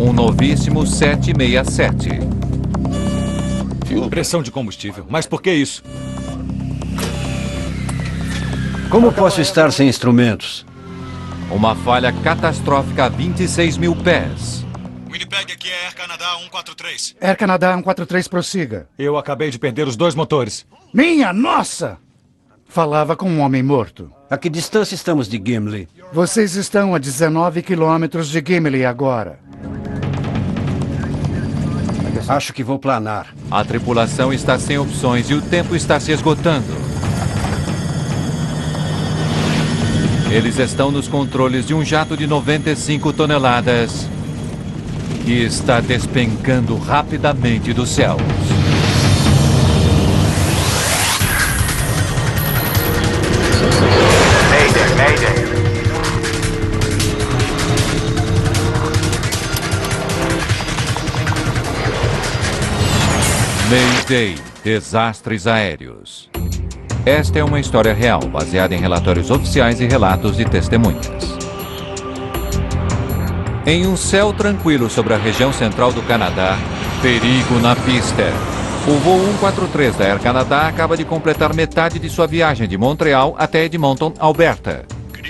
Um novíssimo 767. Pressão de combustível. Mas por que isso? Como posso estar sem instrumentos? Uma falha catastrófica a 26 mil pés. Winnipeg, aqui é Air Canada 143. Air Canada 143, prossiga. Eu acabei de perder os 2 motores. Minha nossa! Falava com um homem morto. A que distância estamos de Gimli? Vocês estão a 19 quilômetros de Gimli agora. Acho que vou planar. A tripulação está sem opções e o tempo está se esgotando. Eles estão nos controles de um jato de 95 toneladas que está despencando rapidamente dos céus. Mayday. Mayday, desastres aéreos. Esta é uma história real, baseada em relatórios oficiais e relatos de testemunhas. Em um céu tranquilo sobre a região central do Canadá, perigo na pista. O voo 143 da Air Canada acaba de completar metade de sua viagem de Montreal até Edmonton, Alberta.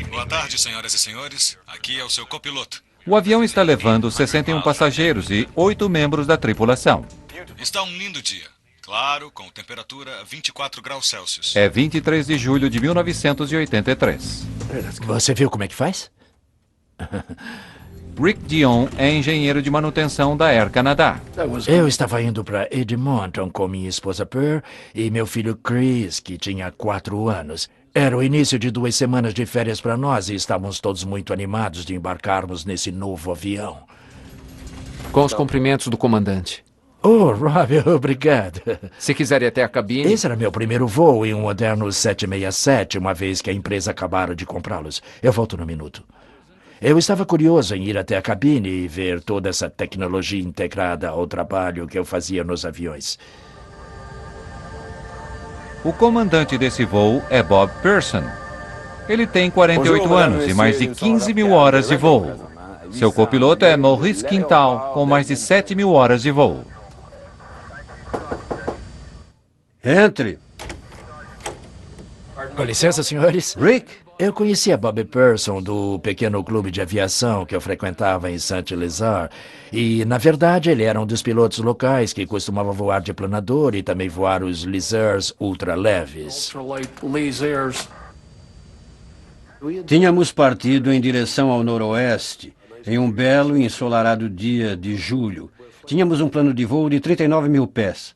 Boa tarde, senhoras e senhores. Aqui é o seu copiloto. O avião está levando 61 passageiros e 8 membros da tripulação. Está um lindo dia. Claro, com temperatura 24 graus Celsius. É 23 de julho de 1983. Você viu como é que faz? Rick Dion é engenheiro de manutenção da Air Canada. Eu estava indo para Edmonton com minha esposa Pearl e meu filho Chris, que tinha 4 anos. Era o início de 2 semanas de férias para nós e estávamos todos muito animados de embarcarmos nesse novo avião. Com os cumprimentos do comandante. Oh, Rob, obrigado. Se quiser ir até a cabine... Esse era meu primeiro voo em um moderno 767, uma vez que a empresa acabaram de comprá-los. Eu volto no minuto. Eu estava curioso em ir até a cabine e ver toda essa tecnologia integrada ao trabalho que eu fazia nos aviões. O comandante desse voo é Bob Pearson. Ele tem 48 anos e mais de 15 mil horas de voo. Seu copiloto é Maurice Quintal, com mais de 7 mil horas de voo. Entre. Com licença, senhores. Rick? Eu conhecia Bob Pearson do pequeno clube de aviação que eu frequentava em Saint-Lazare. E, na verdade, ele era um dos pilotos locais que costumava voar de planador e também voar os Lizards ultraleves. Tínhamos partido em direção ao noroeste em um belo e ensolarado dia de julho. Tínhamos um plano de voo de 39 mil pés.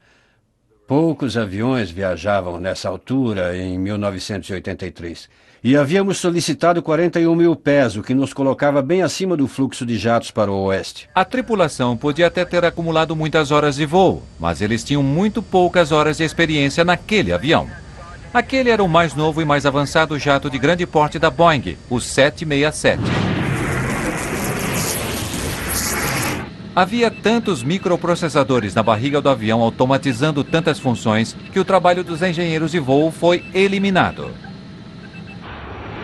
Poucos aviões viajavam nessa altura em 1983. E havíamos solicitado 41 mil pés, o que nos colocava bem acima do fluxo de jatos para o oeste. A tripulação podia até ter acumulado muitas horas de voo, mas eles tinham muito poucas horas de experiência naquele avião. Aquele era o mais novo e mais avançado jato de grande porte da Boeing, o 767. Havia tantos microprocessadores na barriga do avião automatizando tantas funções que o trabalho dos engenheiros de voo foi eliminado.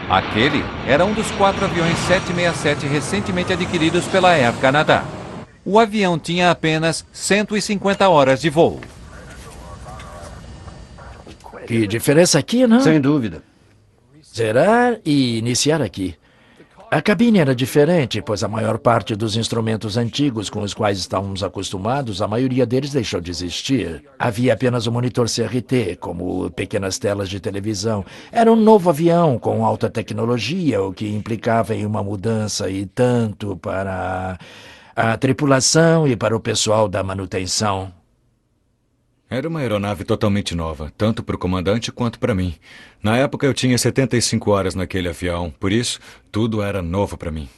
Aquele era um dos 4 aviões 767 recentemente adquiridos pela Air Canada. O avião tinha apenas 150 horas de voo. Que diferença aqui, não? Sem dúvida. Zerar e iniciar aqui. A cabine era diferente, pois a maior parte dos instrumentos antigos com os quais estávamos acostumados, a maioria deles deixou de existir. Havia apenas um monitor CRT, como pequenas telas de televisão. Era um novo avião com alta tecnologia, o que implicava em uma mudança e tanto para a tripulação e para o pessoal da manutenção. Era uma aeronave totalmente nova, tanto para o comandante quanto para mim. Na época eu tinha 75 horas naquele avião, por isso tudo era novo para mim.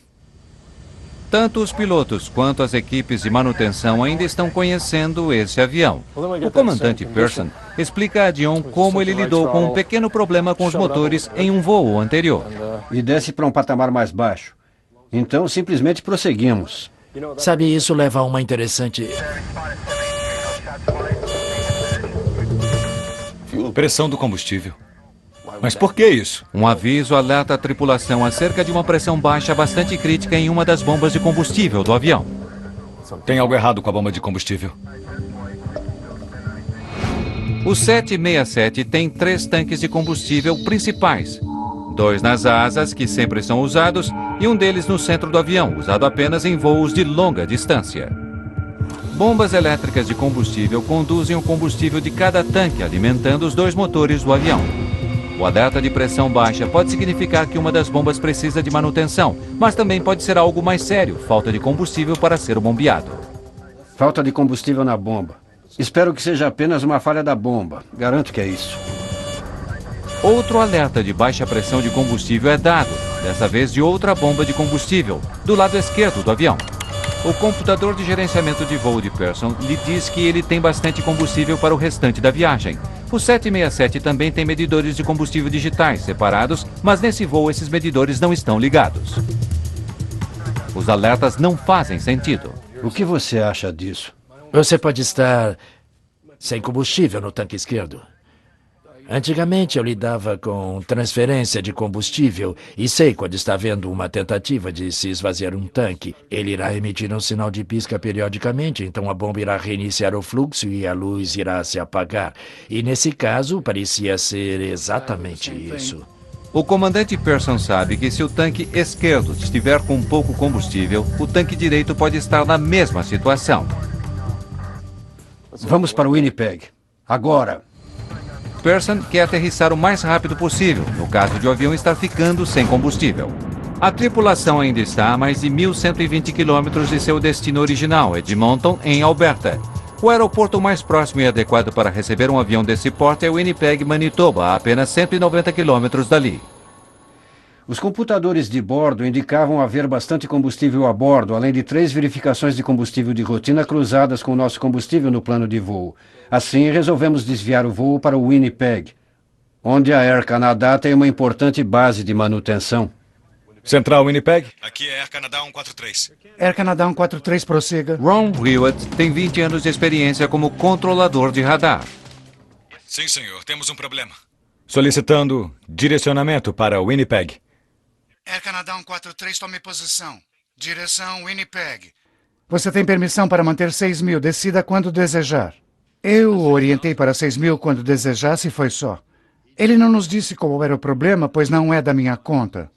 Tanto os pilotos quanto as equipes de manutenção ainda estão conhecendo esse avião. O comandante Pearson explica a Dion como ele lidou com um pequeno problema com os motores em um voo anterior. E desce para um patamar mais baixo. Então, simplesmente prosseguimos. Sabe, isso leva a uma interessante... Pressão do combustível. Mas por que isso? Um aviso alerta a tripulação acerca de uma pressão baixa bastante crítica em uma das bombas de combustível do avião. Tem algo errado com a bomba de combustível. O 767 tem 3 tanques de combustível principais. 2 nas asas, que sempre são usados, e um deles no centro do avião, usado apenas em voos de longa distância. Bombas elétricas de combustível conduzem o combustível de cada tanque, alimentando os 2 motores do avião. O alerta de pressão baixa pode significar que uma das bombas precisa de manutenção, mas também pode ser algo mais sério, falta de combustível para ser bombeado. Falta de combustível na bomba. Espero que seja apenas uma falha da bomba. Garanto que é isso. Outro alerta de baixa pressão de combustível é dado, dessa vez de outra bomba de combustível, do lado esquerdo do avião. O computador de gerenciamento de voo de Pearson lhe diz que ele tem bastante combustível para o restante da viagem. O 767 também tem medidores de combustível digitais separados, mas nesse voo esses medidores não estão ligados. Os alertas não fazem sentido. O que você acha disso? Você pode estar sem combustível no tanque esquerdo. Antigamente eu lidava com transferência de combustível e sei quando está havendo uma tentativa de se esvaziar um tanque. Ele irá emitir um sinal de pisca periodicamente, então a bomba irá reiniciar o fluxo e a luz irá se apagar. E nesse caso parecia ser exatamente isso. O comandante Pearson sabe que se o tanque esquerdo estiver com pouco combustível, o tanque direito pode estar na mesma situação. Vamos para o Winnipeg. Agora. Pearson quer aterrissar o mais rápido possível, no caso de o avião estar ficando sem combustível. A tripulação ainda está a mais de 1.120 quilômetros de seu destino original, Edmonton, em Alberta. O aeroporto mais próximo e adequado para receber um avião desse porte é Winnipeg, Manitoba, a apenas 190 quilômetros dali. Os computadores de bordo indicavam haver bastante combustível a bordo, além de 3 verificações de combustível de rotina cruzadas com o nosso combustível no plano de voo. Assim, resolvemos desviar o voo para o Winnipeg, onde a Air Canada tem uma importante base de manutenção. Central Winnipeg? Aqui é Air Canada 143. Air Canada 143, prossiga. Ron Hewitt tem 20 anos de experiência como controlador de radar. Sim, senhor. Temos um problema. Solicitando direcionamento para Winnipeg. Air Canada 143, tome posição. Direção Winnipeg. Você tem permissão para manter 6.000. Decida quando desejar. Eu o orientei para 6.000 quando desejasse e foi só. Ele não nos disse qual era o problema, pois não é da minha conta.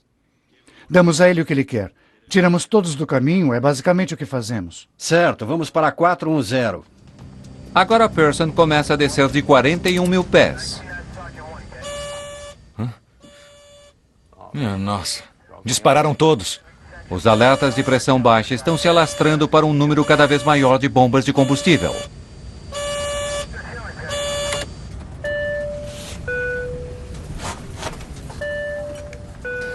Damos a ele o que ele quer. Tiramos todos do caminho, é basicamente o que fazemos. Certo, vamos para 410. Agora Pearson começa a descer de 41.000 pés. Minha nossa. Dispararam todos. Os alertas de pressão baixa estão se alastrando para um número cada vez maior de bombas de combustível.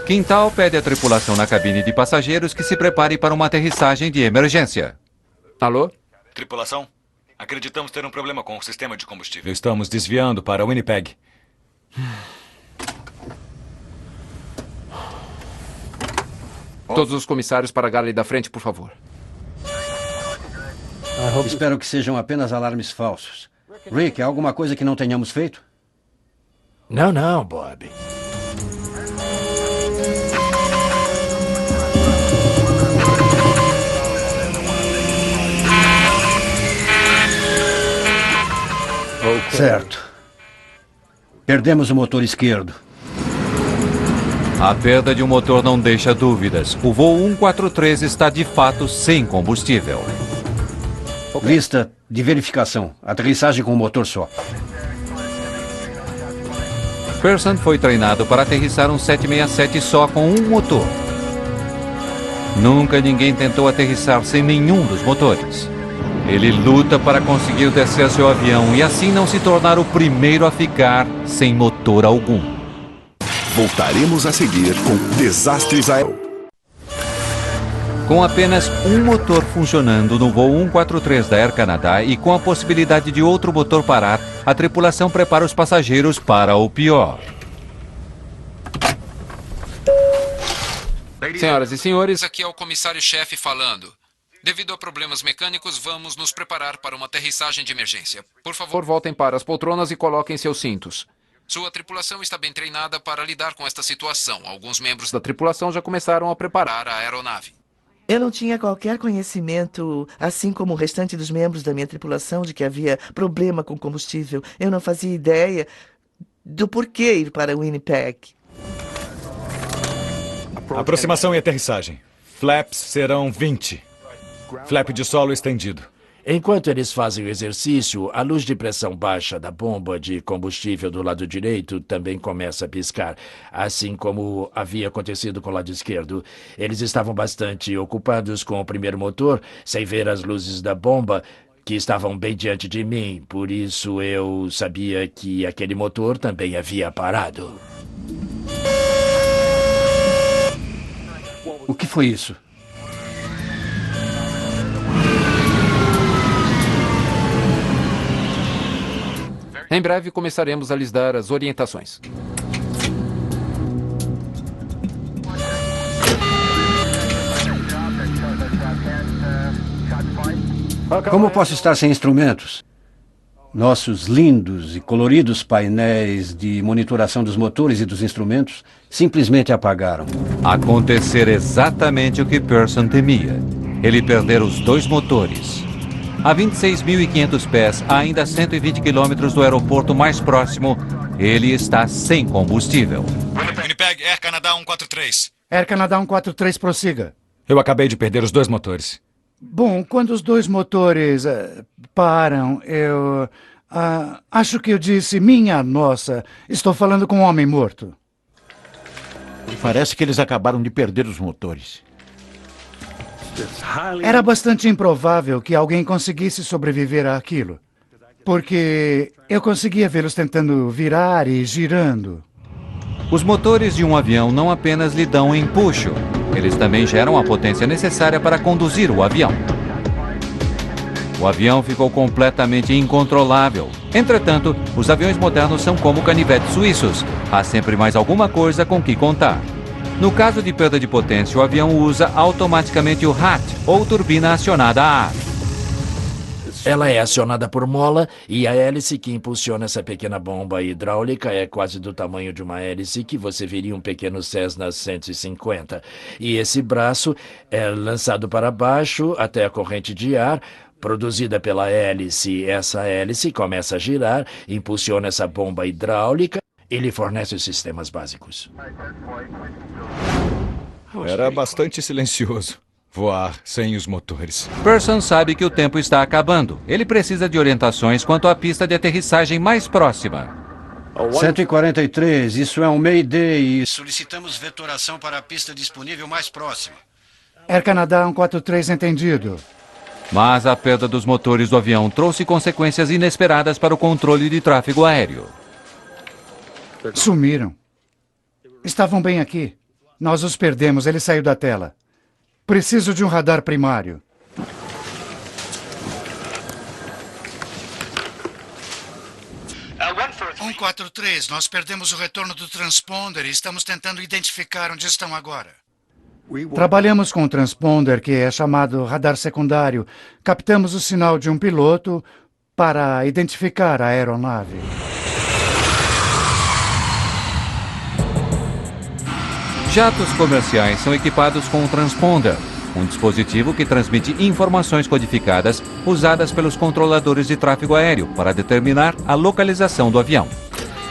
Quintal pede à tripulação na cabine de passageiros que se prepare para uma aterrissagem de emergência. Alô? Tripulação? Acreditamos ter um problema com o sistema de combustível. Estamos desviando para Winnipeg. Todos os comissários para a galley da frente, por favor. Espero que sejam apenas alarmes falsos. Rick, há alguma coisa que não tenhamos feito? Não, Bob. Certo. Perdemos o motor esquerdo. A perda de um motor não deixa dúvidas. O voo 143 está de fato sem combustível. Lista de verificação. Aterrissagem com o motor só. Pearson foi treinado para aterrissar um 767 só com um motor. Nunca ninguém tentou aterrissar sem nenhum dos motores. Ele luta para conseguir descer seu avião e assim não se tornar o primeiro a ficar sem motor algum. Voltaremos a seguir com Desastres Aéreos. Com apenas um motor funcionando no voo 143 da Air Canada e com a possibilidade de outro motor parar, a tripulação prepara os passageiros para o pior. Senhoras e senhores, aqui é o comissário-chefe falando. Devido a problemas mecânicos, vamos nos preparar para uma aterrissagem de emergência. Por favor, voltem para as poltronas e coloquem seus cintos. Sua tripulação está bem treinada para lidar com esta situação. Alguns membros da tripulação já começaram a preparar a aeronave. Eu não tinha qualquer conhecimento, assim como o restante dos membros da minha tripulação, de que havia problema com combustível. Eu não fazia ideia do porquê ir para Winnipeg. Aproximação e aterrissagem. Flaps serão 20. Flap de solo estendido. Enquanto eles fazem o exercício, a luz de pressão baixa da bomba de combustível do lado direito também começa a piscar, assim como havia acontecido com o lado esquerdo. Eles estavam bastante ocupados com o primeiro motor, sem ver as luzes da bomba, que estavam bem diante de mim. Por isso eu sabia que aquele motor também havia parado. O que foi isso? Em breve começaremos a lhes dar as orientações. Como posso estar sem instrumentos? Nossos lindos e coloridos painéis de monitoração dos motores e dos instrumentos simplesmente apagaram. Acontecer exatamente o que Pearson temia. Ele perder os 2 motores. A 26.500 pés, a ainda 120 quilômetros do aeroporto mais próximo, ele está sem combustível. Winnipeg, Air Canada 143. Air Canada 143, prossiga. Eu acabei de perder os 2 motores. Bom, quando os 2 motores param, eu acho que eu disse, minha nossa, estou falando com um homem morto. Parece que eles acabaram de perder os motores. Era bastante improvável que alguém conseguisse sobreviver àquilo, porque eu conseguia vê-los tentando virar e girando. Os motores de um avião não apenas lhe dão empuxo, eles também geram a potência necessária para conduzir o avião. O avião ficou completamente incontrolável. Entretanto, os aviões modernos são como canivetes suíços. Há sempre mais alguma coisa com que contar. No caso de perda de potência, o avião usa automaticamente o HAT, ou turbina acionada a ar. Ela é acionada por mola e a hélice que impulsiona essa pequena bomba hidráulica é quase do tamanho de uma hélice que você veria um pequeno Cessna 150. E esse braço é lançado para baixo até a corrente de ar, produzida pela hélice. Essa hélice começa a girar, impulsiona essa bomba hidráulica e lhe fornece os sistemas básicos. Era bastante silencioso. Voar sem os motores. Pearson sabe que o tempo está acabando. Ele precisa de orientações quanto à pista de aterrissagem mais próxima. 143, isso é um Mayday e solicitamos vetoração para a pista disponível mais próxima. Air Canada 143, entendido. Mas a perda dos motores do avião trouxe consequências inesperadas para o controle de tráfego aéreo. Sumiram. Estavam bem aqui. Nós os perdemos, ele saiu da tela. Preciso de um radar primário. Uh, 143, nós perdemos o retorno do transponder e estamos tentando identificar onde estão agora. Trabalhamos com um transponder que é chamado radar secundário. Captamos o sinal de um piloto para identificar a aeronave. Jatos comerciais são equipados com um transponder, um dispositivo que transmite informações codificadas usadas pelos controladores de tráfego aéreo para determinar a localização do avião.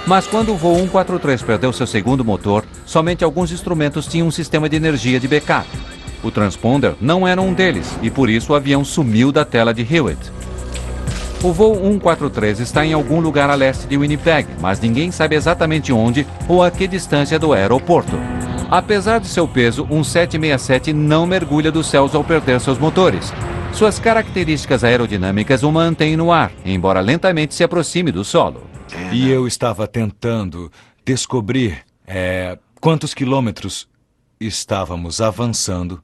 Mas quando o voo 143 perdeu seu segundo motor, somente alguns instrumentos tinham um sistema de energia de backup. O transponder não era um deles e por isso o avião sumiu da tela de Hewitt. O voo 143 está em algum lugar a leste de Winnipeg, mas ninguém sabe exatamente onde ou a que distância do aeroporto. Apesar de seu peso, um 767 não mergulha dos céus ao perder seus motores. Suas características aerodinâmicas o mantêm no ar, embora lentamente se aproxime do solo. E eu estava tentando descobrir quantos quilômetros estávamos avançando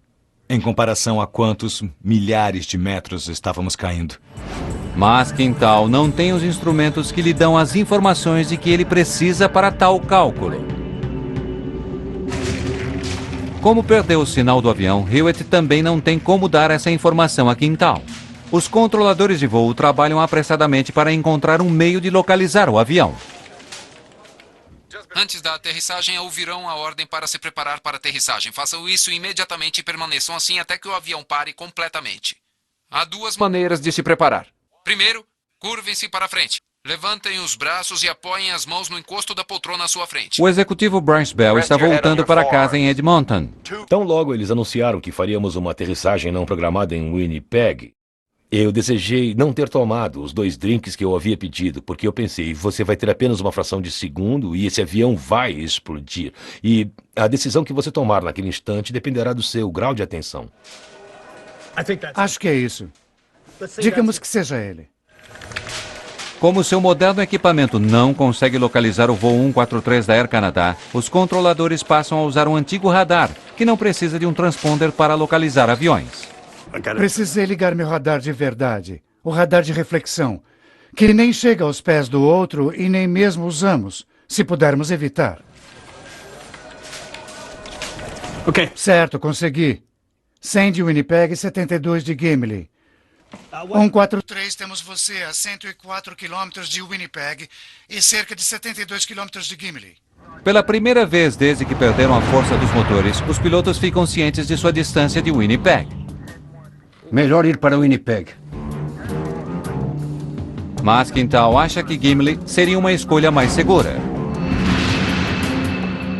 em comparação a quantos milhares de metros estávamos caindo. Mas Quintal não tem os instrumentos que lhe dão as informações de que ele precisa para tal cálculo. Como perdeu o sinal do avião, Hewitt também não tem como dar essa informação a Quintal. Os controladores de voo trabalham apressadamente para encontrar um meio de localizar o avião. Antes da aterrissagem, ouvirão a ordem para se preparar para a aterrissagem. Façam isso imediatamente e permaneçam assim até que o avião pare completamente. Há duas maneiras de se preparar. Primeiro, curvem-se para frente. Levantem os braços e apoiem as mãos no encosto da poltrona à sua frente. O executivo Bryce Bell está voltando para casa em Edmonton. Tão logo eles anunciaram que faríamos uma aterrissagem não programada em Winnipeg, eu desejei não ter tomado os 2 drinks que eu havia pedido, porque eu pensei, você vai ter apenas uma fração de segundo e esse avião vai explodir. E a decisão que você tomar naquele instante dependerá do seu grau de atenção. Acho que é isso. Digamos que seja ele. Como seu moderno equipamento não consegue localizar o voo 143 da Air Canada, os controladores passam a usar um antigo radar, que não precisa de um transponder para localizar aviões. Precisei ligar meu radar de verdade. O radar de reflexão. Que nem chega aos pés do outro e nem mesmo usamos, se pudermos evitar. Certo, consegui. 100 de Winnipeg e 72 de Gimli. 143, temos você a 104 quilômetros de Winnipeg e cerca de 72 quilômetros de Gimli. Pela primeira vez desde que perderam a força dos motores, os pilotos ficam cientes de sua distância de Winnipeg. Melhor ir para Winnipeg. Mas Quintal acha que Gimli seria uma escolha mais segura.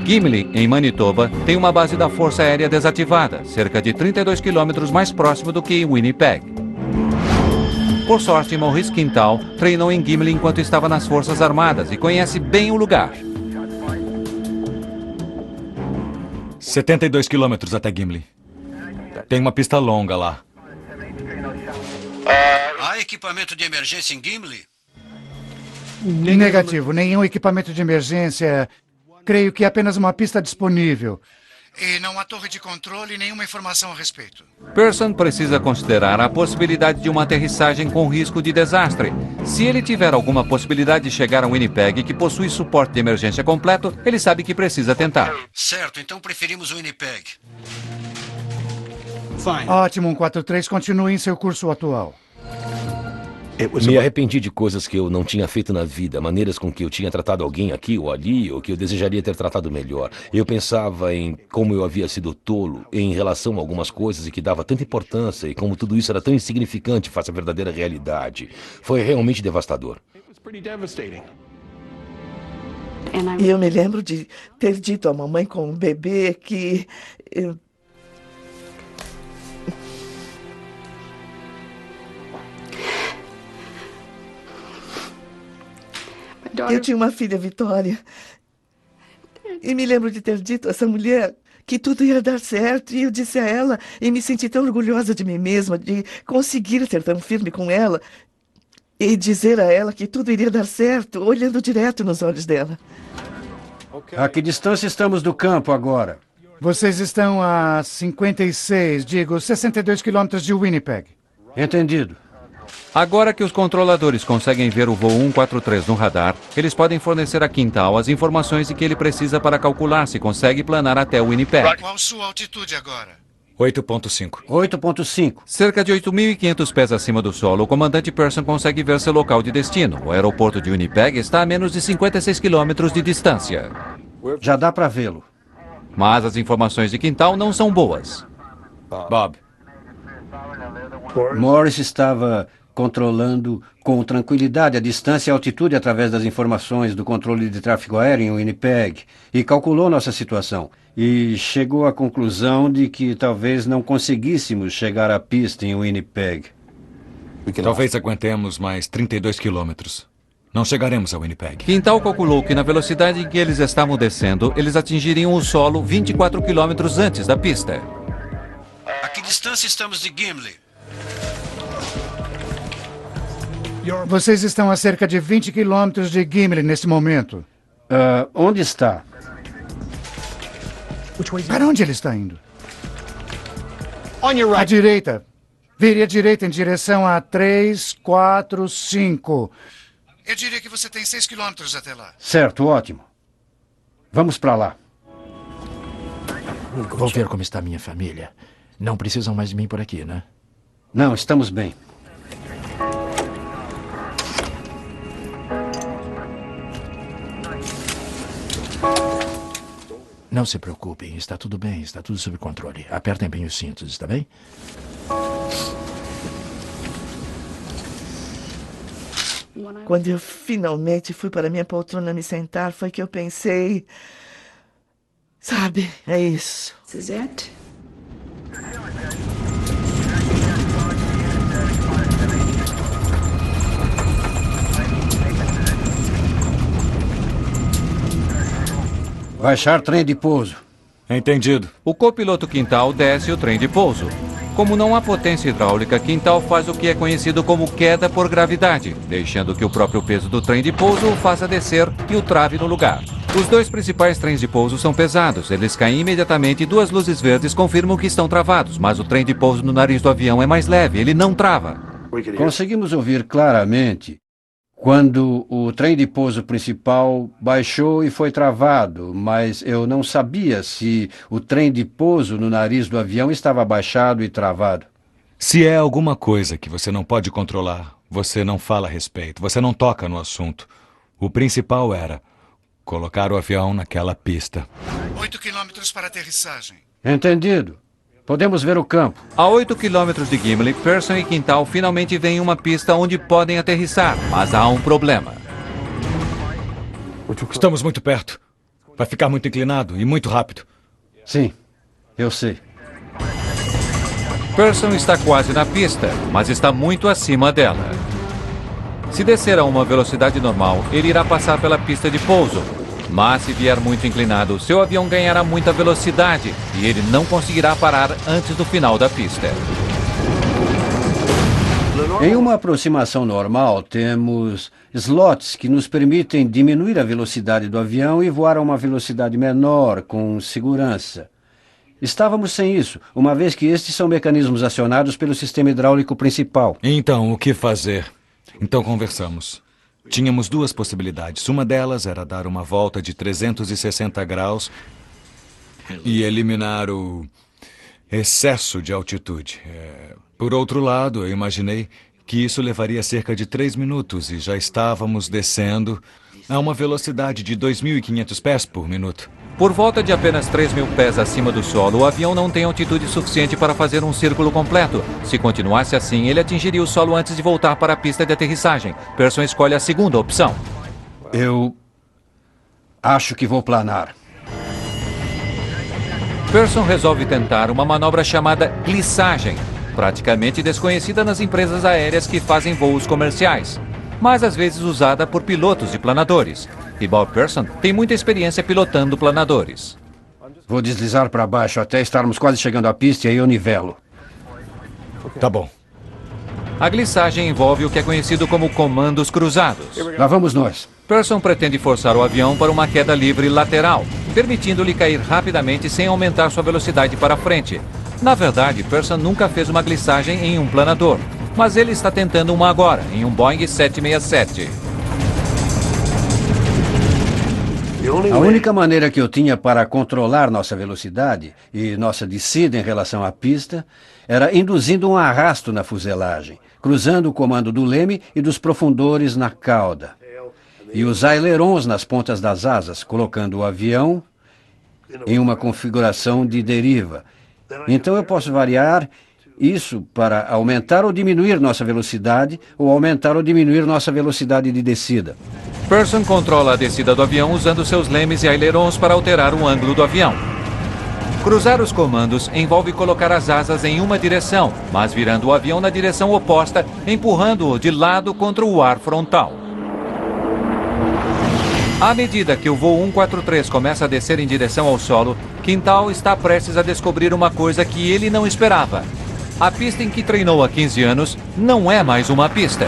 Gimli, em Manitoba, tem uma base da Força Aérea desativada, cerca de 32 quilômetros mais próximo do que Winnipeg. Por sorte, Maurice Quintal treinou em Gimli enquanto estava nas Forças Armadas e conhece bem o lugar. 72 quilômetros até Gimli. Tem uma pista longa lá. Há equipamento de emergência em Gimli? Negativo, nenhum equipamento de emergência. Creio que apenas uma pista disponível. E não há torre de controle e nenhuma informação a respeito. Pearson precisa considerar a possibilidade de uma aterrissagem com risco de desastre. Se ele tiver alguma possibilidade de chegar a Winnipeg, que possui suporte de emergência completo, ele sabe que precisa tentar. Certo, então preferimos Winnipeg. Ótimo, 143, continue em seu curso atual. Me arrependi de coisas que eu não tinha feito na vida, maneiras com que eu tinha tratado alguém aqui ou ali, ou que eu desejaria ter tratado melhor. Eu pensava em como eu havia sido tolo em relação a algumas coisas e que dava tanta importância e como tudo isso era tão insignificante face à verdadeira realidade. Foi realmente devastador. E eu me lembro de ter dito à mamãe com o bebê que... Eu tinha uma filha, Vitória. E me lembro de ter dito a essa mulher que tudo ia dar certo. E eu disse a ela, e me senti tão orgulhosa de mim mesma, de conseguir ser tão firme com ela. E dizer a ela que tudo iria dar certo, olhando direto nos olhos dela. A que distância estamos do campo agora? Vocês estão a 56, digo, 62 quilômetros de Winnipeg. Entendido. Agora que os controladores conseguem ver o voo 143 no radar, eles podem fornecer a Quintal as informações de que ele precisa para calcular se consegue planar até Winnipeg. Qual sua altitude agora? 8.5. 8.5. Cerca de 8.500 pés acima do solo, o comandante Pearson consegue ver seu local de destino. O aeroporto de Winnipeg está a menos de 56 quilômetros de distância. Já dá para vê-lo. Mas as informações de Quintal não são boas. Bob. Morris estava controlando com tranquilidade a distância e a altitude através das informações do controle de tráfego aéreo em Winnipeg e calculou nossa situação. E chegou à conclusão de que talvez não conseguíssemos chegar à pista em Winnipeg. Talvez aguentemos mais 32 quilômetros. Não chegaremos a Winnipeg. Quintal calculou que na velocidade em que eles estavam descendo, eles atingiriam o solo 24 quilômetros antes da pista. A que distância estamos de Gimli? Vocês estão a cerca de 20 quilômetros de Gimli nesse momento. Onde está? Para onde ele está indo? À direita. Vire à direita em direção a 3, 4, 5. Eu diria que você tem 6 quilômetros até lá. Certo, ótimo. Vamos para lá. Vou ver como está minha família. Não precisam mais de mim por aqui, né? Não, estamos bem. Não se preocupem, está tudo bem, está tudo sob controle. Apertem bem os cintos, está bem? Quando eu finalmente fui para minha poltrona me sentar, foi que eu pensei... Sabe, é isso. This is it? Baixar trem de pouso. Entendido. O copiloto Quintal desce o trem de pouso. Como não há potência hidráulica, Quintal faz o que é conhecido como queda por gravidade, deixando que o próprio peso do trem de pouso o faça descer e o trave no lugar. Os dois principais trens de pouso são pesados, eles caem imediatamente e duas luzes verdes confirmam que estão travados, mas o trem de pouso no nariz do avião é mais leve, ele não trava. Conseguimos ouvir claramente quando o trem de pouso principal baixou e foi travado, mas eu não sabia se o trem de pouso no nariz do avião estava baixado e travado. Se é alguma coisa que você não pode controlar, você não fala a respeito, você não toca no assunto. O principal era colocar o avião naquela pista. 8 quilômetros para aterrissagem. Entendido. Podemos ver o campo. A 8 quilômetros de Gimli, Pearson e Quintal finalmente veem uma pista onde podem aterrissar, mas há um problema. Estamos muito perto. Vai ficar muito inclinado e muito rápido. Sim, eu sei. Pearson está quase na pista, mas está muito acima dela. Se descer a uma velocidade normal, ele irá passar pela pista de pouso. Mas se vier muito inclinado, seu avião ganhará muita velocidade e ele não conseguirá parar antes do final da pista. Em uma aproximação normal, temos slots que nos permitem diminuir a velocidade do avião e voar a uma velocidade menor, com segurança. Estávamos sem isso, uma vez que estes são mecanismos acionados pelo sistema hidráulico principal. Então, o que fazer? Então conversamos. Tínhamos duas possibilidades. Uma delas era dar uma volta de 360 graus e eliminar o excesso de altitude. Por outro lado, eu imaginei que isso levaria cerca de 3 minutos e já estávamos descendo a uma velocidade de 2.500 pés por minuto. Por volta de apenas 3.000 pés acima do solo, o avião não tem altitude suficiente para fazer um círculo completo. Se continuasse assim, ele atingiria o solo antes de voltar para a pista de aterrissagem. Pearson escolhe a segunda opção. Eu acho que vou planar. Pearson resolve tentar uma manobra chamada glissagem, praticamente desconhecida nas empresas aéreas que fazem voos comerciais, mas às vezes usada por pilotos de planadores. E Bob Pearson tem muita experiência pilotando planadores. Vou deslizar para baixo até estarmos quase chegando à pista e aí eu nivelo. Tá bom. A glissagem envolve o que é conhecido como comandos cruzados. Lá vamos nós. Pearson pretende forçar o avião para uma queda livre lateral, permitindo-lhe cair rapidamente sem aumentar sua velocidade para frente. Na verdade, Pearson nunca fez uma glissagem em um planador, mas ele está tentando uma agora, em um Boeing 767. A única maneira que eu tinha para controlar nossa velocidade e nossa descida em relação à pista era induzindo um arrasto na fuselagem, cruzando o comando do leme e dos profundores na cauda, e os ailerons nas pontas das asas, colocando o avião em uma configuração de deriva. Então eu posso variar isso para aumentar ou diminuir nossa velocidade, ou aumentar ou diminuir nossa velocidade de descida. Pearson controla a descida do avião usando seus lemes e ailerons para alterar o ângulo do avião. Cruzar os comandos envolve colocar as asas em uma direção, mas virando o avião na direção oposta, empurrando-o de lado contra o ar frontal. À medida que o voo 143 começa a descer em direção ao solo, Quintal está prestes a descobrir uma coisa que ele não esperava. A pista em que treinou há 15 anos não é mais uma pista.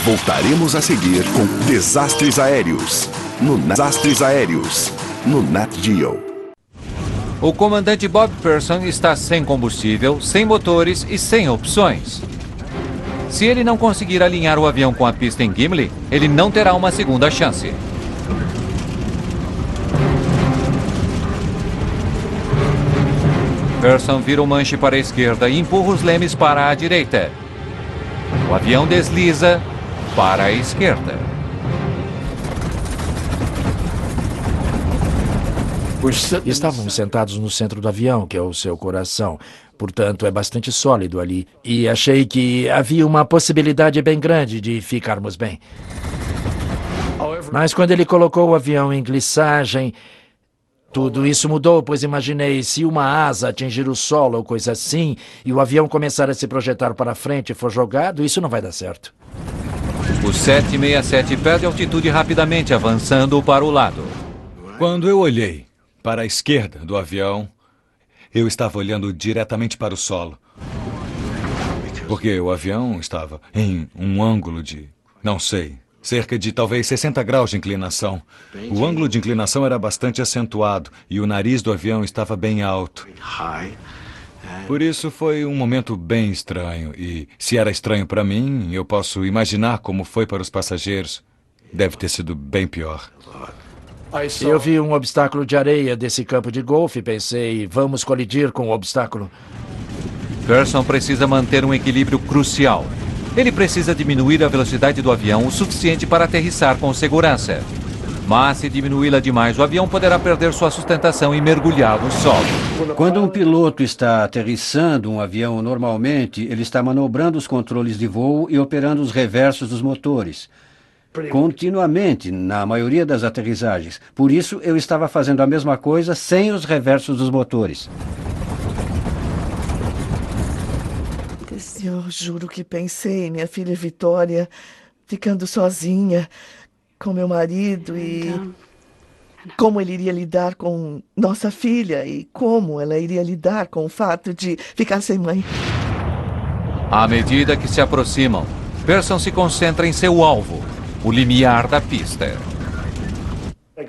Voltaremos a seguir com Desastres Aéreos. No Nat Geo. O comandante Bob Pearson está sem combustível, sem motores e sem opções. Se ele não conseguir alinhar o avião com a pista em Gimli, ele não terá uma segunda chance. Pearson vira o manche para a esquerda e empurra os lemes para a direita. O avião desliza para a esquerda. Estávamos sentados no centro do avião, que é o seu coração. Portanto, é bastante sólido ali. E achei que havia uma possibilidade bem grande de ficarmos bem. Mas quando ele colocou o avião em glissagem, tudo isso mudou, pois imaginei se uma asa atingir o solo ou coisa assim, e o avião começar a se projetar para frente e for jogado, isso não vai dar certo. O 767 perde altitude rapidamente, avançando para o lado. Quando eu olhei para a esquerda do avião, eu estava olhando diretamente para o solo. Porque o avião estava em um ângulo de, não sei, cerca de talvez 60 graus de inclinação. O ângulo de inclinação era bastante acentuado e o nariz do avião estava bem alto. Por isso foi um momento bem estranho. E se era estranho para mim, eu posso imaginar como foi para os passageiros. Deve ter sido bem pior. Eu vi um obstáculo de areia desse campo de golfe e pensei, vamos colidir com o obstáculo. Pearson precisa manter um equilíbrio crucial. Ele precisa diminuir a velocidade do avião o suficiente para aterrissar com segurança. Mas se diminuí-la demais, o avião poderá perder sua sustentação e mergulhar no solo. Quando um piloto está aterrissando um avião normalmente, ele está manobrando os controles de voo e operando os reversos dos motores. Continuamente, na maioria das aterrissagens. Por isso, eu estava fazendo a mesma coisa sem os reversos dos motores. Eu juro que pensei em minha filha Vitória ficando sozinha com meu marido e como ele iria lidar com nossa filha e como ela iria lidar com o fato de ficar sem mãe. À medida que se aproximam, Pearson se concentra em seu alvo, o limiar da pista.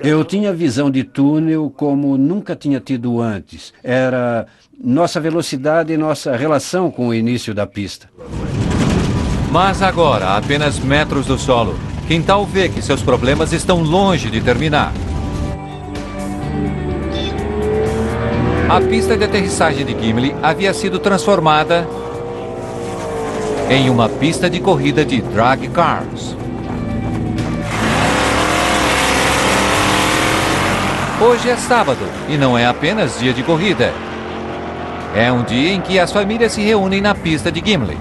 Eu tinha visão de túnel como nunca tinha tido antes. Era nossa velocidade e nossa relação com o início da pista. Mas agora, a apenas metros do solo, Quintal vê que seus problemas estão longe de terminar. A pista de aterrissagem de Gimli havia sido transformada em uma pista de corrida de drag cars. Hoje é sábado e não é apenas dia de corrida. É um dia em que as famílias se reúnem na pista de Gimli.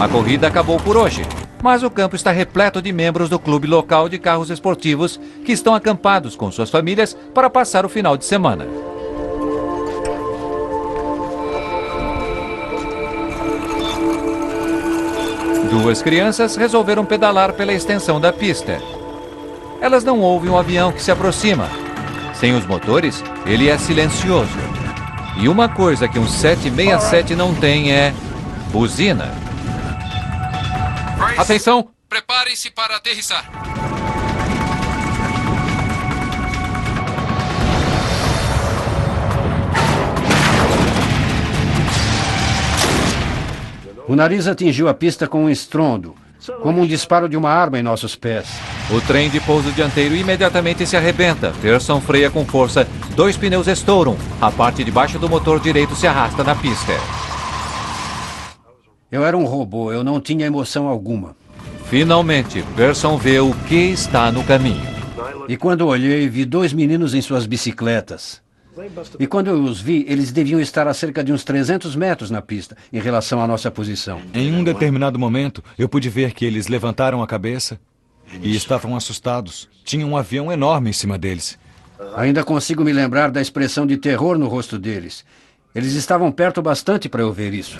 A corrida acabou por hoje, mas o campo está repleto de membros do clube local de carros esportivos que estão acampados com suas famílias para passar o final de semana. Duas crianças resolveram pedalar pela extensão da pista. Elas não ouvem o avião que se aproxima. Sem os motores, ele é silencioso. E uma coisa que um 767 não tem é buzina. Atenção! Preparem-se para aterrissar. O nariz atingiu a pista com um estrondo, como um disparo de uma arma em nossos pés. O trem de pouso dianteiro imediatamente se arrebenta. Pearson freia com força. 2 pneus estouram. A parte de baixo do motor direito se arrasta na pista. Eu era um robô, eu não tinha emoção alguma. Finalmente, Pearson vê o que está no caminho. E quando olhei, vi 2 meninos em suas bicicletas. E quando eu os vi, eles deviam estar a cerca de uns 300 metros na pista, em relação à nossa posição. Em um determinado momento, eu pude ver que eles levantaram a cabeça e estavam assustados. Tinha um avião enorme em cima deles. Ainda consigo me lembrar da expressão de terror no rosto deles. Eles estavam perto bastante para eu ver isso.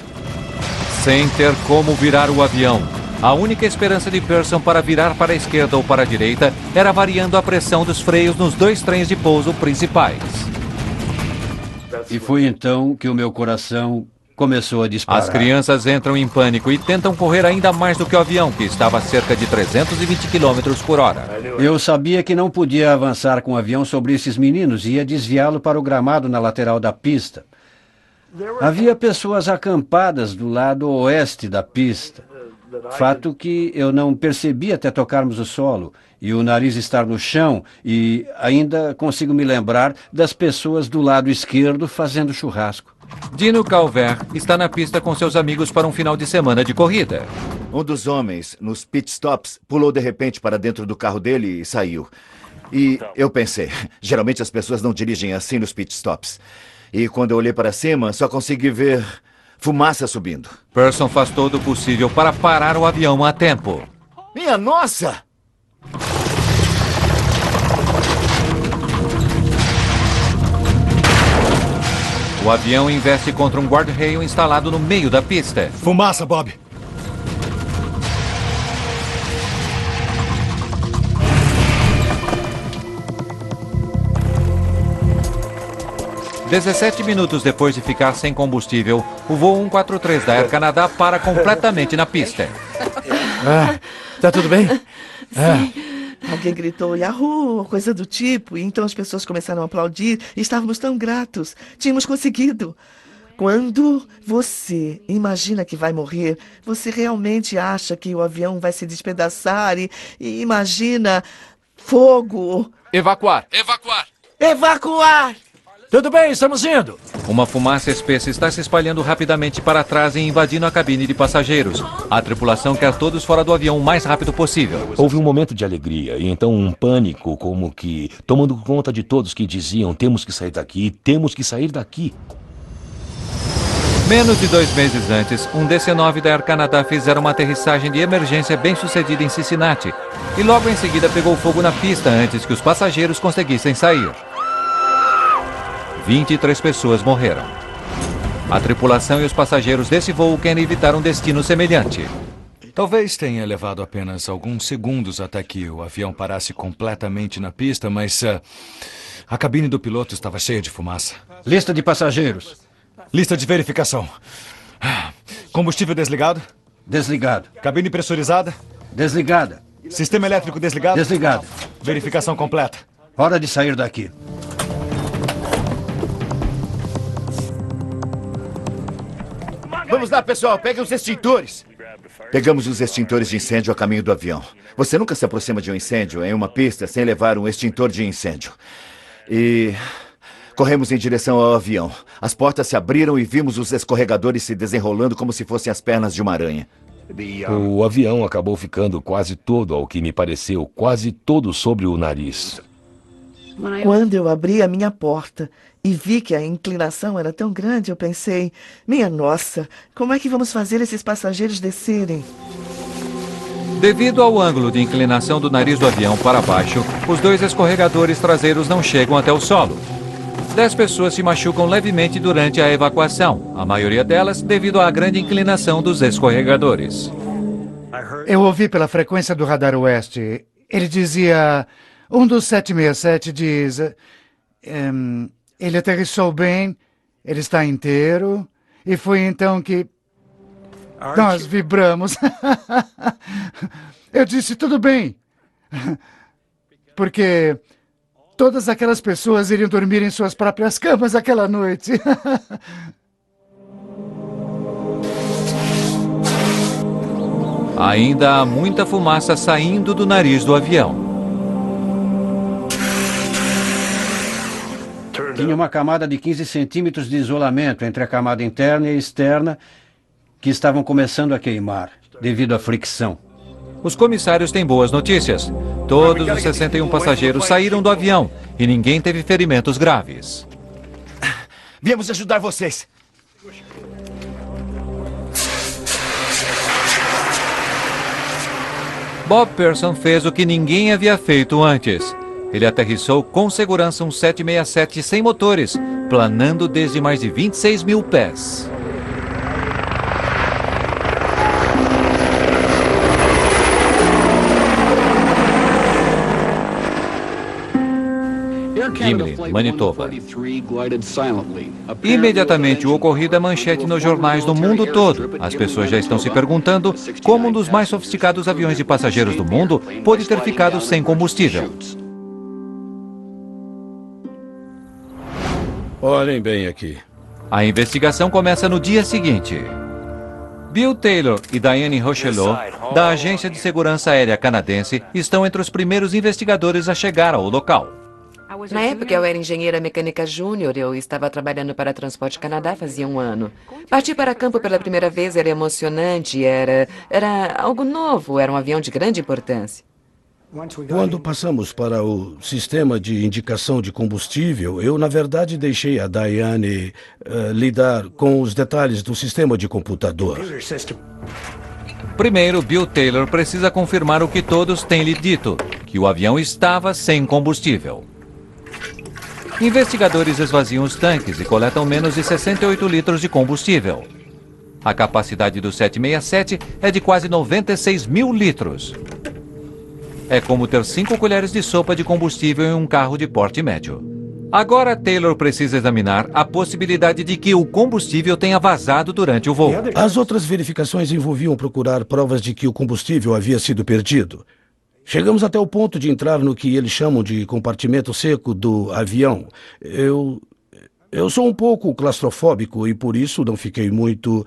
Sem ter como virar o avião, a única esperança de Pearson para virar para a esquerda ou para a direita era variando a pressão dos freios nos 2 trens de pouso principais. E foi então que o meu coração começou a disparar. As crianças entram em pânico e tentam correr ainda mais do que o avião, que estava a cerca de 320 km por hora. Eu sabia que não podia avançar com o avião sobre esses meninos e ia desviá-lo para o gramado na lateral da pista. Havia pessoas acampadas do lado oeste da pista. Fato que eu não percebi até tocarmos o solo e o nariz estar no chão, e ainda consigo me lembrar das pessoas do lado esquerdo fazendo churrasco. Dino Calvert está na pista com seus amigos para um final de semana de corrida. Um dos homens, nos pit stops, pulou de repente para dentro do carro dele e saiu. E eu pensei, geralmente as pessoas não dirigem assim nos pit stops. E quando eu olhei para cima, só consegui ver fumaça subindo. Pearson faz todo o possível para parar o avião a tempo. Minha nossa! O avião investe contra um guarda-reio instalado no meio da pista. Fumaça, Bob! "17 minutos depois de ficar sem combustível, o voo 143 da Air Canada para completamente na pista. Tá tudo bem? Alguém gritou Yahoo, coisa do tipo, e então as pessoas começaram a aplaudir e estávamos tão gratos. Tínhamos conseguido. Quando você imagina que vai morrer, você realmente acha que o avião vai se despedaçar e imagina fogo. Evacuar! Evacuar! Evacuar! Tudo bem, estamos indo. Uma fumaça espessa está se espalhando rapidamente para trás e invadindo a cabine de passageiros. A tripulação quer todos fora do avião o mais rápido possível. Houve um momento de alegria e então um pânico, como que tomando conta de todos que diziam: temos que sair daqui, temos que sair daqui. Menos de 2 meses antes, um DC-9 da Air Canada fizeram uma aterrissagem de emergência bem-sucedida em Cincinnati. E logo em seguida pegou fogo na pista antes que os passageiros conseguissem sair. 23 pessoas morreram. A tripulação e os passageiros desse voo querem evitar um destino semelhante. Talvez tenha levado apenas alguns segundos até que o avião parasse completamente na pista, mas a cabine do piloto estava cheia de fumaça. Lista de passageiros. Lista de verificação. Combustível desligado? Desligado. Cabine pressurizada? Desligada. Sistema elétrico desligado? Desligado. Verificação completa. Hora de sair daqui. Vamos lá, pessoal, peguem os extintores. Pegamos os extintores de incêndio a caminho do avião. Você nunca se aproxima de um incêndio em uma pista sem levar um extintor de incêndio. E corremos em direção ao avião. As portas se abriram e vimos os escorregadores se desenrolando como se fossem as pernas de uma aranha. O avião acabou ficando quase todo, ao que me pareceu, quase todo sobre o nariz. Quando eu abri a minha porta e vi que a inclinação era tão grande, eu pensei, minha nossa, como é que vamos fazer esses passageiros descerem? Devido ao ângulo de inclinação do nariz do avião para baixo, os 2 escorregadores traseiros não chegam até o solo. 10 pessoas se machucam levemente durante a evacuação, a maioria delas devido à grande inclinação dos escorregadores. Eu ouvi pela frequência do radar oeste. Ele dizia... Um dos 767 diz... ele aterrissou bem, ele está inteiro, e foi então que nós vibramos. Eu disse, tudo bem, porque todas aquelas pessoas iriam dormir em suas próprias camas aquela noite. Ainda há muita fumaça saindo do nariz do avião. Tinha uma camada de 15 centímetros de isolamento entre a camada interna e externa que estavam começando a queimar, devido à fricção. Os comissários têm boas notícias. Todos os 61 passageiros saíram do avião e ninguém teve ferimentos graves. Viemos ajudar vocês. Bob Pearson fez o que ninguém havia feito antes. Ele aterrissou com segurança um 767 sem motores, planando desde mais de 26 mil pés. Gimli, Manitoba. Imediatamente o ocorrido é manchete nos jornais do mundo todo. As pessoas já estão se perguntando como um dos mais sofisticados aviões de passageiros do mundo pôde ter ficado sem combustível. Olhem bem aqui. A investigação começa no dia seguinte. Bill Taylor e Diane Rochelot, da Agência de Segurança Aérea Canadense, estão entre os primeiros investigadores a chegar ao local. Na época, eu era engenheira mecânica júnior. Eu estava trabalhando para Transporte Canadá fazia um ano. Partir para campo pela primeira vez era emocionante, era algo novo, era um avião de grande importância. Quando passamos para o sistema de indicação de combustível, eu, na verdade, deixei a Diane lidar com os detalhes do sistema de computador. Primeiro, Bill Taylor precisa confirmar o que todos têm lhe dito, que o avião estava sem combustível. Investigadores esvaziam os tanques e coletam menos de 68 litros de combustível. A capacidade do 767 é de quase 96 mil litros. É como ter 5 colheres de sopa de combustível em um carro de porte médio. Agora, Taylor precisa examinar a possibilidade de que o combustível tenha vazado durante o voo. As outras verificações envolviam procurar provas de que o combustível havia sido perdido. Chegamos até o ponto de entrar no que eles chamam de compartimento seco do avião. Eu sou um pouco claustrofóbico e por isso não fiquei muito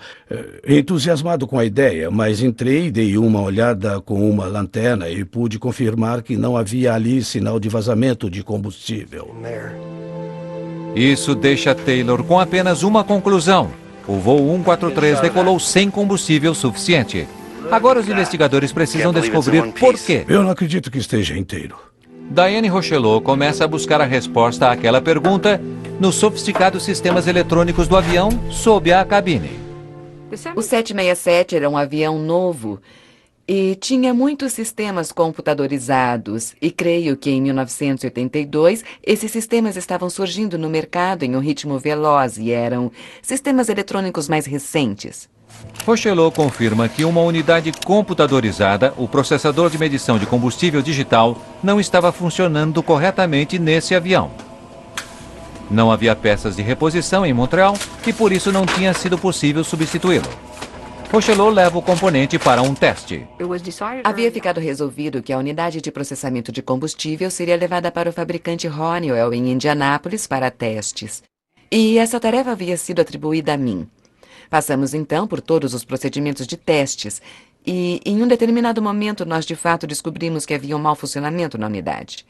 entusiasmado com a ideia, mas entrei, dei uma olhada com uma lanterna e pude confirmar que não havia ali sinal de vazamento de combustível. Isso deixa Taylor com apenas uma conclusão. O voo 143 decolou sem combustível suficiente. Agora os investigadores precisam descobrir por quê. Eu não acredito que esteja inteiro. Diane Rochelot começa a buscar a resposta àquela pergunta nos sofisticados sistemas eletrônicos do avião sob a cabine. O 767 era um avião novo e tinha muitos sistemas computadorizados. E creio que em 1982 esses sistemas estavam surgindo no mercado em um ritmo veloz e eram sistemas eletrônicos mais recentes. Rochelot confirma que uma unidade computadorizada, o processador de medição de combustível digital, não estava funcionando corretamente nesse avião. Não havia peças de reposição em Montreal e por isso não tinha sido possível substituí-lo. Rochelot leva o componente para um teste. Havia ficado resolvido que a unidade de processamento de combustível seria levada para o fabricante Honeywell em Indianápolis para testes. E essa tarefa havia sido atribuída a mim. Passamos então por todos os procedimentos de testes e, em um determinado momento, nós de fato descobrimos que havia um mau funcionamento na unidade.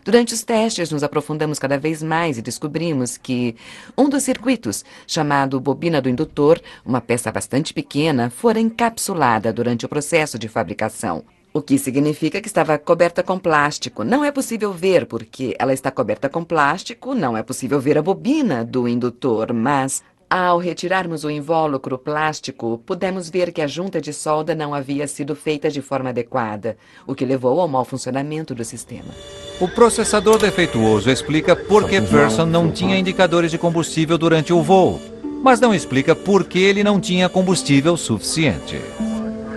Durante os testes, nos aprofundamos cada vez mais e descobrimos que um dos circuitos, chamado bobina do indutor, uma peça bastante pequena, fora encapsulada durante o processo de fabricação. O que significa que estava coberta com plástico. Não é possível ver, porque ela está coberta com plástico, não é possível ver a bobina do indutor, mas ao retirarmos o invólucro plástico, pudemos ver que a junta de solda não havia sido feita de forma adequada, o que levou ao mau funcionamento do sistema. O processador defeituoso explica por que Pearson não tinha indicadores de combustível durante o voo, mas não explica por que ele não tinha combustível suficiente.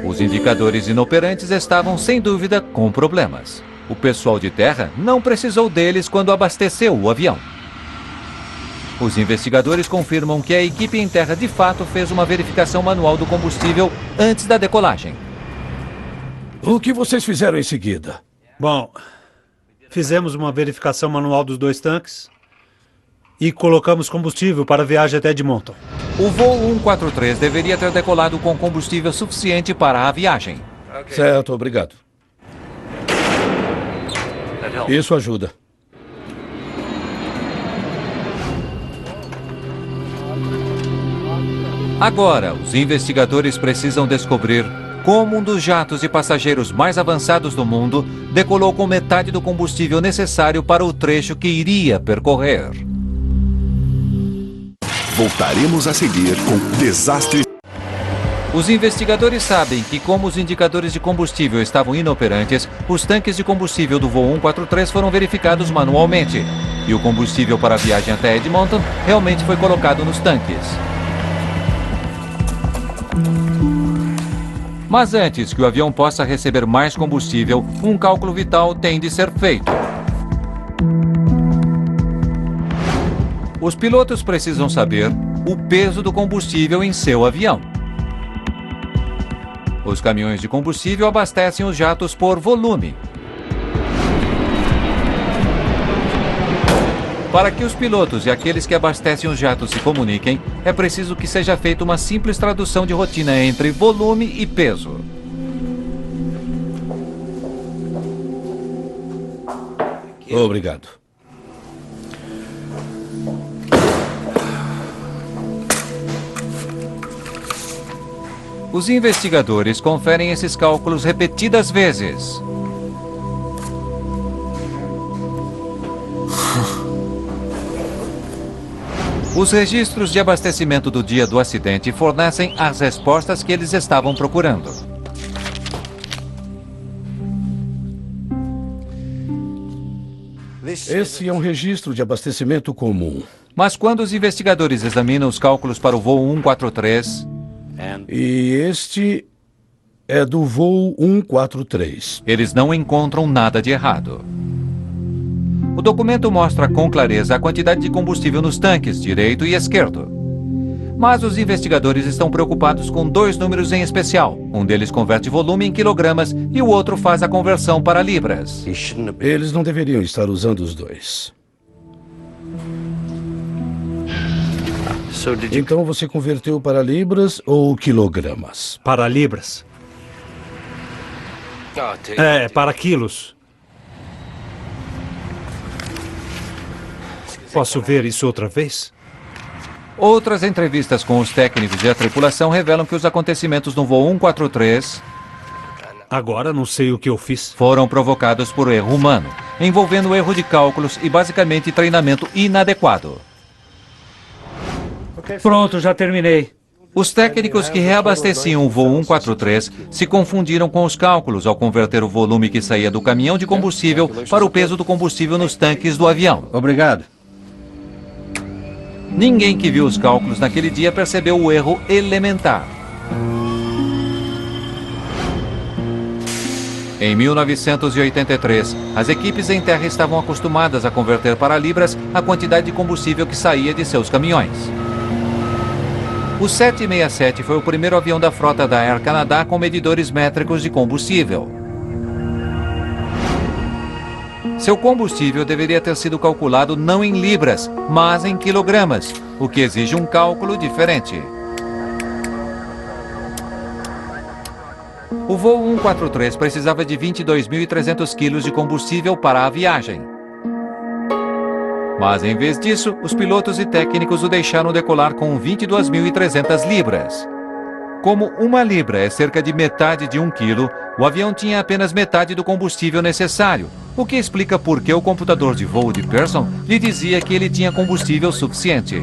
Os indicadores inoperantes estavam, sem dúvida, com problemas. O pessoal de terra não precisou deles quando abasteceu o avião. Os investigadores confirmam que a equipe em terra de fato fez uma verificação manual do combustível antes da decolagem. O que vocês fizeram em seguida? Bom, fizemos uma verificação manual dos 2 tanques e colocamos combustível para a viagem até Edmonton. O voo 143 deveria ter decolado com combustível suficiente para a viagem. Certo, obrigado. Isso ajuda. Agora, os investigadores precisam descobrir como um dos jatos de passageiros mais avançados do mundo decolou com metade do combustível necessário para o trecho que iria percorrer. Voltaremos a seguir com Desastre. Os investigadores sabem que, como os indicadores de combustível estavam inoperantes, os tanques de combustível do voo 143 foram verificados manualmente. E o combustível para a viagem até Edmonton realmente foi colocado nos tanques. Mas antes que o avião possa receber mais combustível, um cálculo vital tem de ser feito. Os pilotos precisam saber o peso do combustível em seu avião. Os caminhões de combustível abastecem os jatos por volume. Para que os pilotos e aqueles que abastecem os jatos se comuniquem, é preciso que seja feita uma simples tradução de rotina entre volume e peso. Obrigado. Os investigadores conferem esses cálculos repetidas vezes. Os registros de abastecimento do dia do acidente fornecem as respostas que eles estavam procurando. Esse é um registro de abastecimento comum. Mas quando os investigadores examinam os cálculos para o voo 143... E este é do voo 143. Eles não encontram nada de errado. O documento mostra com clareza a quantidade de combustível nos tanques, direito e esquerdo. Mas os investigadores estão preocupados com dois números em especial. Um deles converte volume em quilogramas e o outro faz a conversão para libras. Eles não deveriam estar usando os dois. Então você converteu para libras ou quilogramas? Para libras. Para quilos. Posso ver isso outra vez? Outras entrevistas com os técnicos e a tripulação revelam que os acontecimentos no voo 143... Agora não sei o que eu fiz. Foram provocados por erro humano, envolvendo erro de cálculos e basicamente treinamento inadequado. Pronto, já terminei. Os técnicos que reabasteciam o voo 143 se confundiram com os cálculos ao converter o volume que saía do caminhão de combustível para o peso do combustível nos tanques do avião. Obrigado. Ninguém que viu os cálculos naquele dia percebeu o erro elementar. Em 1983, as equipes em terra estavam acostumadas a converter para libras a quantidade de combustível que saía de seus caminhões. O 767 foi o primeiro avião da frota da Air Canada com medidores métricos de combustível. Seu combustível deveria ter sido calculado não em libras, mas em quilogramas, o que exige um cálculo diferente. O voo 143 precisava de 22.300 quilos de combustível para a viagem. Mas, em vez disso, os pilotos e técnicos o deixaram decolar com 22.300 libras. Como uma libra é cerca de metade de 1 quilo, o avião tinha apenas metade do combustível necessário, o que explica por que o computador de voo de Pearson lhe dizia que ele tinha combustível suficiente.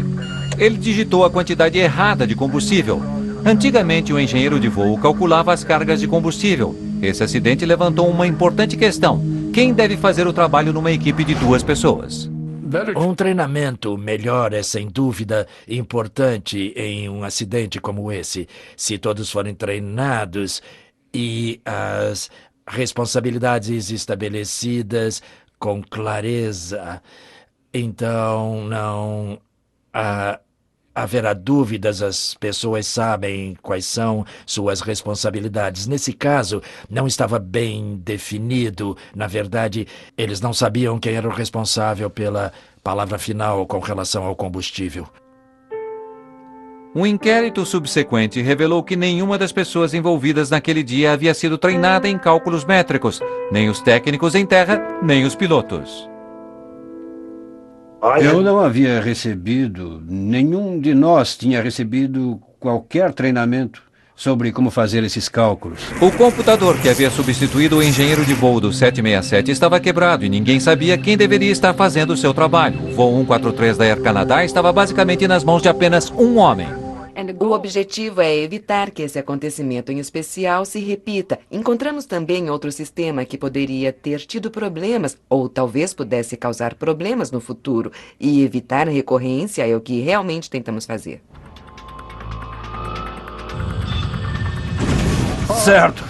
Ele digitou a quantidade errada de combustível. Antigamente, o engenheiro de voo calculava as cargas de combustível. Esse acidente levantou uma importante questão. Quem deve fazer o trabalho numa equipe de 2 pessoas? Um treinamento melhor é, sem dúvida, importante em um acidente como esse. Se todos forem treinados e as responsabilidades estabelecidas com clareza, então não haverá dúvidas, as pessoas sabem quais são suas responsabilidades. Nesse caso, não estava bem definido. Na verdade, eles não sabiam quem era o responsável pela palavra final com relação ao combustível. Um inquérito subsequente revelou que nenhuma das pessoas envolvidas naquele dia havia sido treinada em cálculos métricos, nem os técnicos em terra, nem os pilotos. Eu não havia recebido, nenhum de nós tinha recebido qualquer treinamento sobre como fazer esses cálculos. O computador que havia substituído o engenheiro de voo do 767 estava quebrado e ninguém sabia quem deveria estar fazendo o seu trabalho. O voo 143 da Air Canada estava basicamente nas mãos de apenas um homem. O objetivo é evitar que esse acontecimento em especial se repita. Encontramos também outro sistema que poderia ter tido problemas, ou talvez pudesse causar problemas no futuro. E evitar recorrência é o que realmente tentamos fazer. Certo.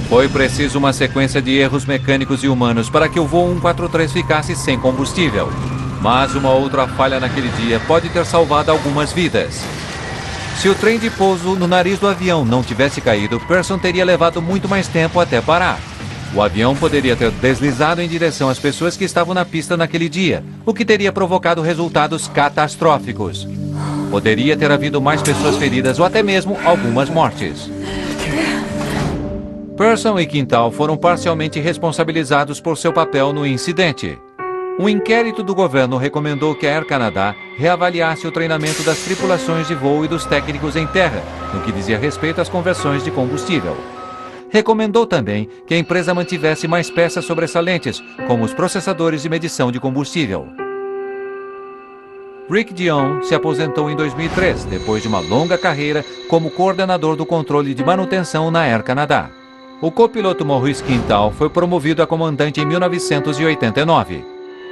Foi preciso uma sequência de erros mecânicos e humanos para que o voo 143 ficasse sem combustível. Mas uma outra falha naquele dia pode ter salvado algumas vidas. Se o trem de pouso no nariz do avião não tivesse caído, Pearson teria levado muito mais tempo até parar. O avião poderia ter deslizado em direção às pessoas que estavam na pista naquele dia, o que teria provocado resultados catastróficos. Poderia ter havido mais pessoas feridas ou até mesmo algumas mortes. Pearson e Quintal foram parcialmente responsabilizados por seu papel no incidente. Um inquérito do governo recomendou que a Air Canada reavaliasse o treinamento das tripulações de voo e dos técnicos em terra, no que dizia respeito às conversões de combustível. Recomendou também que a empresa mantivesse mais peças sobressalentes, como os processadores de medição de combustível. Rick Dion se aposentou em 2003, depois de uma longa carreira como coordenador do controle de manutenção na Air Canada. O copiloto Maurice Quintal foi promovido a comandante em 1989.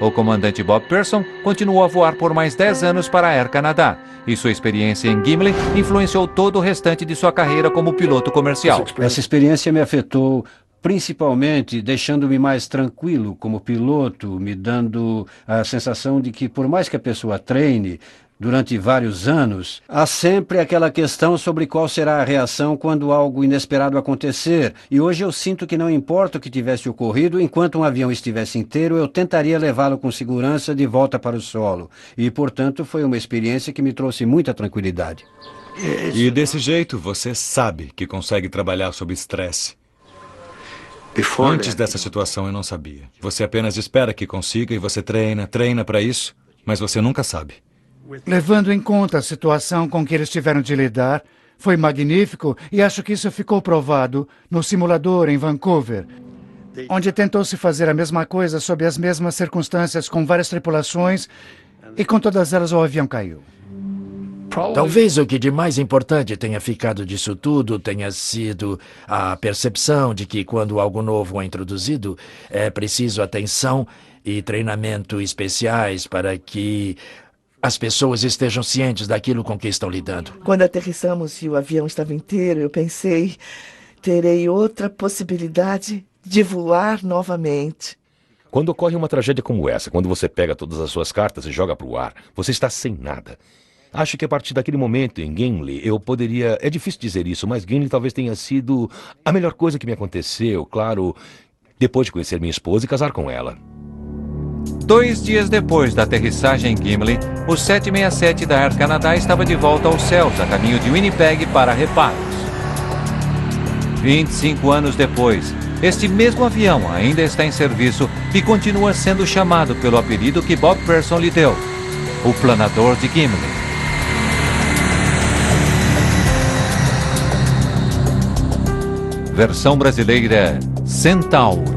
O comandante Bob Pearson continuou a voar por mais 10 anos para a Air Canada, e sua experiência em Gimli influenciou todo o restante de sua carreira como piloto comercial. Essa experiência me afetou principalmente deixando-me mais tranquilo como piloto, me dando a sensação de que, por mais que a pessoa treine durante vários anos, há sempre aquela questão sobre qual será a reação quando algo inesperado acontecer. E hoje eu sinto que não importa o que tivesse ocorrido, enquanto um avião estivesse inteiro, eu tentaria levá-lo com segurança de volta para o solo. E, portanto, foi uma experiência que me trouxe muita tranquilidade. E desse jeito, você sabe que consegue trabalhar sob estresse. Antes dessa situação, eu não sabia. Você apenas espera que consiga e você treina para isso, mas você nunca sabe. Levando em conta a situação com que eles tiveram de lidar, foi magnífico e acho que isso ficou provado no simulador em Vancouver, onde tentou-se fazer a mesma coisa sob as mesmas circunstâncias com várias tripulações e com todas elas o avião caiu. Talvez o que de mais importante tenha ficado disso tudo tenha sido a percepção de que quando algo novo é introduzido, é preciso atenção e treinamento especiais para que as pessoas estejam cientes daquilo com que estão lidando. Quando aterrissamos e o avião estava inteiro, eu pensei, terei outra possibilidade de voar novamente. Quando ocorre uma tragédia como essa, quando você pega todas as suas cartas e joga para o ar, você está sem nada. Acho que a partir daquele momento em Gimli, eu poderia... É difícil dizer isso, mas Gimli talvez tenha sido a melhor coisa que me aconteceu, claro, depois de conhecer minha esposa e casar com ela. 2 dias depois da aterrissagem em Gimli, o 767 da Air Canada estava de volta aos céus, a caminho de Winnipeg para reparos. 25 anos depois, este mesmo avião ainda está em serviço e continua sendo chamado pelo apelido que Bob Pearson lhe deu, o Planador de Gimli. Versão brasileira Centauro.